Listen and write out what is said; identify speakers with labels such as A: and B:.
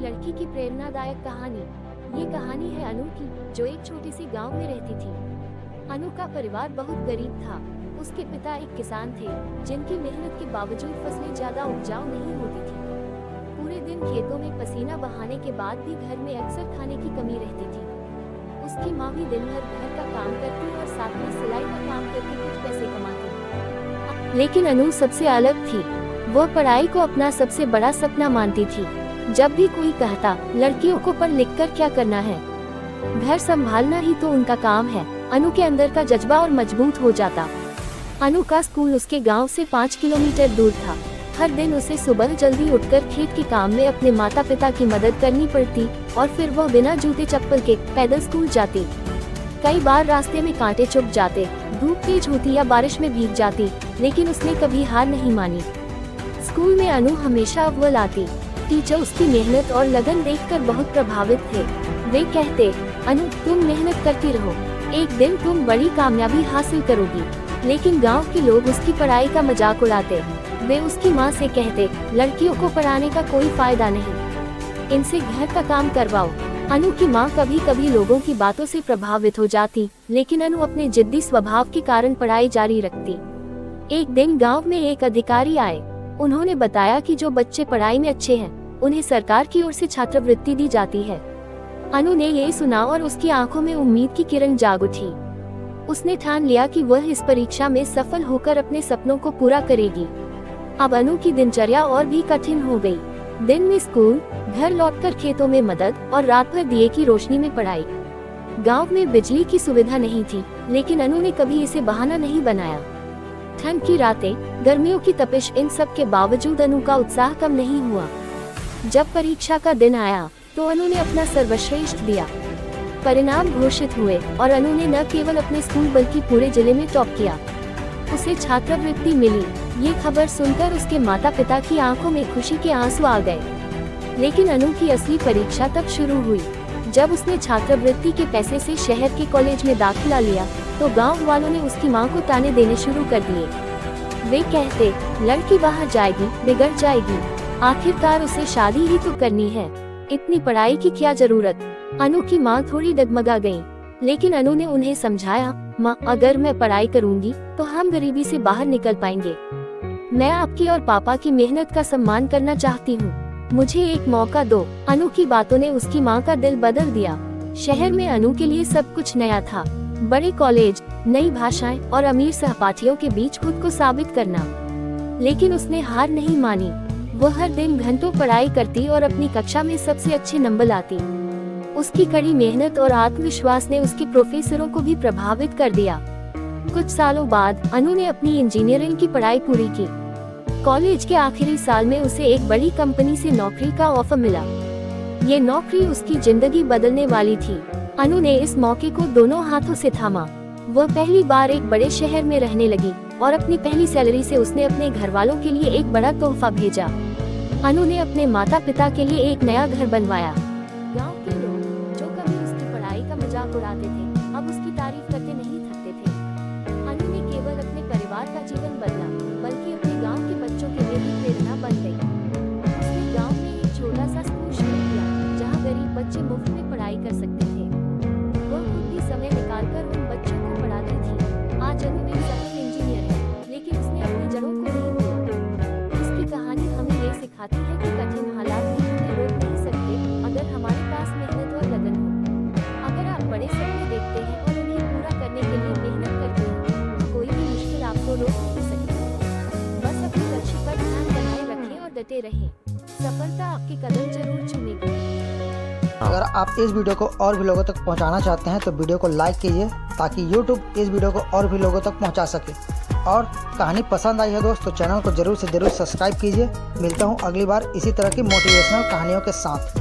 A: लड़की की प्रेरणादायक कहानी। ये कहानी है अनु की, जो एक छोटे से गांव में रहती थी। अनु का परिवार बहुत गरीब था। उसके पिता एक किसान थे, जिनकी मेहनत के बावजूद फसलें ज्यादा उपजाऊ नहीं होती थी। पूरे दिन खेतों में पसीना बहाने के बाद भी घर में अक्सर खाने की कमी रहती थी। उसकी माँ भी दिन भर घर का काम करती और साथ में सिलाई का काम करके कुछ पैसे कमाती। लेकिन अनु सबसे अलग थी। वह पढ़ाई को अपना सबसे बड़ा सपना मानती थी। जब भी कोई कहता लड़कियों को पढ़ लिख कर क्या करना है, घर संभालना ही तो उनका काम है, अनु के अंदर का जज्बा और मजबूत हो जाता। अनु का स्कूल उसके गांव से 5 किलोमीटर दूर था। हर दिन उसे सुबह जल्दी उठकर खेत के काम में अपने माता पिता की मदद करनी पड़ती और फिर वह बिना जूते चप्पल के पैदल स्कूल जाती। कई बार रास्ते में कांटे चुभ जाते, धूप तेज होती या बारिश में भीग जाती, लेकिन उसने कभी हार नहीं मानी। स्कूल में अनु हमेशा अव्वल आती। टीचर उसकी मेहनत और लगन देखकर बहुत प्रभावित थे। वे कहते, अनु तुम मेहनत करती रहो, एक दिन तुम बड़ी कामयाबी हासिल करोगी। लेकिन गांव के लोग उसकी पढ़ाई का मजाक उड़ाते। वे उसकी माँ से कहते, लड़कियों को पढ़ाने का कोई फायदा नहीं, इनसे घर का काम करवाओ। अनु की माँ कभी कभी लोगों की बातों से प्रभावित हो जाती, लेकिन अनु अपने जिद्दी स्वभाव के कारण पढ़ाई जारी रखती। एक दिन गांव में एक अधिकारी आए। उन्होंने बताया कि जो बच्चे पढ़ाई में अच्छे हैं, उन्हें सरकार की ओर से छात्रवृत्ति दी जाती है। अनु ने ये सुना और उसकी आंखों में उम्मीद की किरण जाग उठी। उसने ठान लिया कि वह इस परीक्षा में सफल होकर अपने सपनों को पूरा करेगी। अब अनु की दिनचर्या और भी कठिन हो गई। दिन में स्कूल, घर लौटकर खेतों में मदद और रात भर दिए की रोशनी में पढ़ाई। गांव में बिजली की सुविधा नहीं थी, लेकिन अनु ने कभी इसे बहाना नहीं बनाया। ठंड की रातें, गर्मियों की तपिश, इन सब के बावजूद अनु का उत्साह कम नहीं हुआ। जब परीक्षा का दिन आया तो अनु ने अपना सर्वश्रेष्ठ दिया। परिणाम घोषित हुए और अनु ने न केवल अपने स्कूल बल्कि पूरे जिले में टॉप किया। उसे छात्रवृत्ति मिली। ये खबर सुनकर उसके माता पिता की आंखों में खुशी के आंसू आ गए। लेकिन अनु की असली परीक्षा तब शुरू हुई, जब उसने छात्रवृत्ति के पैसे से शहर के कॉलेज में दाखिला लिया तो गांव वालों ने उसकी मां को ताने देने शुरू कर दिए। वे कहते, लड़की बाहर जाएगी, बिगड़ जाएगी, आखिरकार उसे शादी ही तो करनी है, इतनी पढ़ाई की क्या जरूरत। अनु की मां थोड़ी डगमगा गईं, लेकिन अनु ने उन्हें समझाया, मां अगर मैं पढ़ाई करूंगी तो हम गरीबी से बाहर निकल पाएंगे। मैं आपकी और पापा की मेहनत का सम्मान करना चाहती हूँ, मुझे एक मौका दो। अनु की बातों ने उसकी माँ का दिल बदल दिया। शहर में अनु के लिए सब कुछ नया था, बड़े कॉलेज, नई भाषाएं और अमीर सहपाठियों के बीच खुद को साबित करना। लेकिन उसने हार नहीं मानी। वह हर दिन घंटों पढ़ाई करती और अपनी कक्षा में सबसे अच्छे नंबर लाती। उसकी कड़ी मेहनत और आत्मविश्वास ने उसके प्रोफेसरों को भी प्रभावित कर दिया। कुछ सालों बाद अनु ने अपनी इंजीनियरिंग की पढ़ाई पूरी की। कॉलेज के आखिरी साल में उसे एक बड़ी कंपनी से नौकरी का ऑफर मिला। ये नौकरी उसकी जिंदगी बदलने वाली थी। अनु ने इस मौके को दोनों हाथों से थामा। वह पहली बार एक बड़े शहर में रहने लगी और अपनी पहली सैलरी से उसने अपने घर वालों के लिए एक बड़ा तोहफा भेजा। अनु ने अपने माता पिता के लिए एक नया घर बनवाया। गांव के लोग जो कभी उसकी पढ़ाई का मजाक उड़ाते थे, अब उसकी तारीफ करते नहीं थकते थे। अनु ने केवल अपने परिवार का जीवन बदला, बल्कि अपने गांव के बच्चों के लिए भी प्रेरणा बन गई। उसने गांव में एक छोटा सा स्कूल शुरू किया, जहां गरीब बच्चे मुफ्त में पढ़ाई कर सकते थे। वह खुद भी समय निकालकर उन बच्चों को पढ़ाती थी। आज अनु एक सफल इंजीनियर है, लेकिन उसने अपनी जड़ों को नहीं भूला। उसकी कहानी हमें ये सिखाती है कि कठिन हालात भी हमें रोक नहीं सकते, अगर हमारे पास मेहनत और लगन हो। अगर आप बड़े सपने देखते हैं और उन्हें पूरा करने के लिए मेहनत करते हैं, तो कोई भी मुश्किल आपको रोक नहीं सकती। बस अपने लक्ष्य पर ध्यान बनाए रखें और डटे रहें। सफलता आपके कदम जरूर चूमेगी।
B: अगर आप इस वीडियो को और भी लोगों तक पहुंचाना चाहते हैं तो वीडियो को लाइक कीजिए, ताकि YouTube इस वीडियो को और भी लोगों तक पहुंचा सके। और कहानी पसंद आई है दोस्त तो चैनल को जरूर से जरूर सब्सक्राइब कीजिए। मिलता हूं अगली बार इसी तरह की मोटिवेशनल कहानियों के साथ।